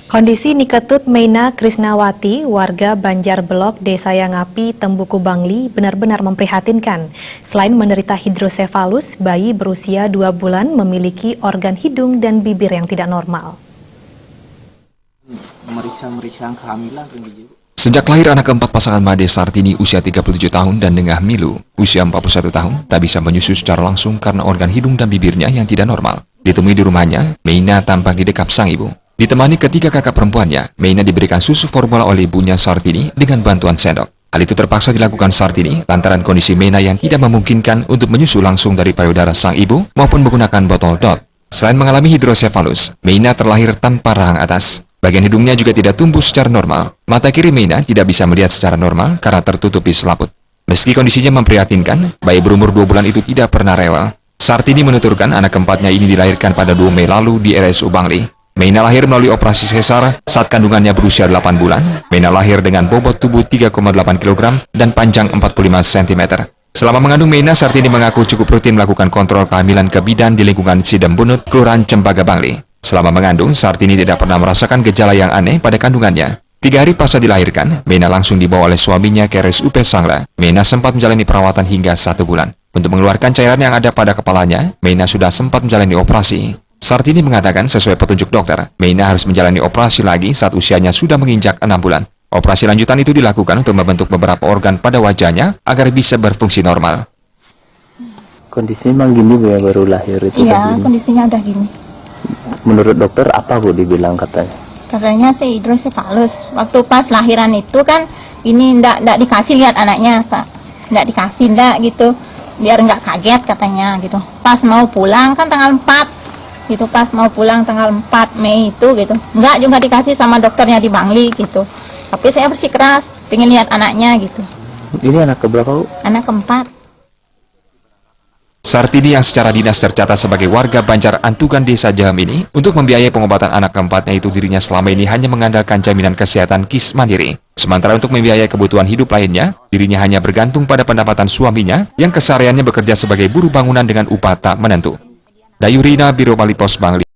Kondisi Niketut Meina Krisnawati, warga Banjar Belok, Desa Yangapi, Tembuku Bangli, benar-benar memprihatinkan. Selain menderita hidrosefalus, bayi berusia 2 bulan memiliki organ hidung dan bibir yang tidak normal. Meriksa kehamilan juga. Sejak lahir anak keempat pasangan Made Sartini usia 37 tahun dan Dengah Milu usia 41 tahun tak bisa menyusu secara langsung karena organ hidung dan bibirnya yang tidak normal. Ditemui di rumahnya, Meina tampak didekap sang ibu. Ditemani ketiga kakak perempuannya, Meina diberikan susu formula oleh ibunya Sartini dengan bantuan sendok. Hal itu terpaksa dilakukan Sartini lantaran kondisi Meina yang tidak memungkinkan untuk menyusu langsung dari payudara sang ibu maupun menggunakan botol DOT. Selain mengalami hidrosefalus, Meina terlahir tanpa rahang atas. Bagian hidungnya juga tidak tumbuh secara normal. Mata kiri Meina tidak bisa melihat secara normal karena tertutupi selaput. Meski kondisinya memprihatinkan, bayi berumur 2 bulan itu tidak pernah rewel. Sartini menuturkan anak keempatnya ini dilahirkan pada 2 Mei lalu di RSU Bangli. Meina lahir melalui operasi sesar saat kandungannya berusia 8 bulan. Meina lahir dengan bobot tubuh 3,8 kg dan panjang 45 cm. Selama mengandung Meina, Sartini mengaku cukup rutin melakukan kontrol kehamilan ke bidan di lingkungan Sidembunut, Kelurahan Cempaka Bangli. Selama mengandung, Sartini tidak pernah merasakan gejala yang aneh pada kandungannya. 3 hari pasca dilahirkan, Meina langsung dibawa oleh suaminya ke RSUP Sangla. Meina sempat menjalani perawatan hingga 1 bulan. Untuk mengeluarkan cairan yang ada pada kepalanya, Meina sudah sempat menjalani operasi. Sartini mengatakan sesuai petunjuk dokter, Meina harus menjalani operasi lagi saat usianya sudah menginjak 6 bulan. Operasi lanjutan itu dilakukan untuk membentuk beberapa organ pada wajahnya agar bisa berfungsi normal. Kondisinya memang gini Bu ya, baru lahir itu? Iya, kondisinya udah gini. Menurut dokter apa Bu dibilang katanya? Katanya sih hidrosefalus. Waktu pas lahiran itu kan ini ndak dikasih lihat anaknya, Pak. Ndak dikasih gitu. Biar nggak kaget katanya gitu. Pas mau pulang kan tanggal 4. Gitu, pas mau pulang tanggal 4 Mei itu gitu. Enggak juga dikasih sama dokternya di Bangli gitu. Tapi saya bersikeras pengen lihat anaknya gitu. Ini anak keberapa Bu? Anak keempat. Sartini yang secara dinas tercatat sebagai warga Banjar Antugan Desa Jaham ini, untuk membiayai pengobatan anak keempatnya itu dirinya selama ini hanya mengandalkan jaminan kesehatan KIS Mandiri. Sementara untuk membiayai kebutuhan hidup lainnya, dirinya hanya bergantung pada pendapatan suaminya yang kesehariannya bekerja sebagai buruh bangunan dengan upah tak menentu. Dayurina, Biro Bali Pos Bangli.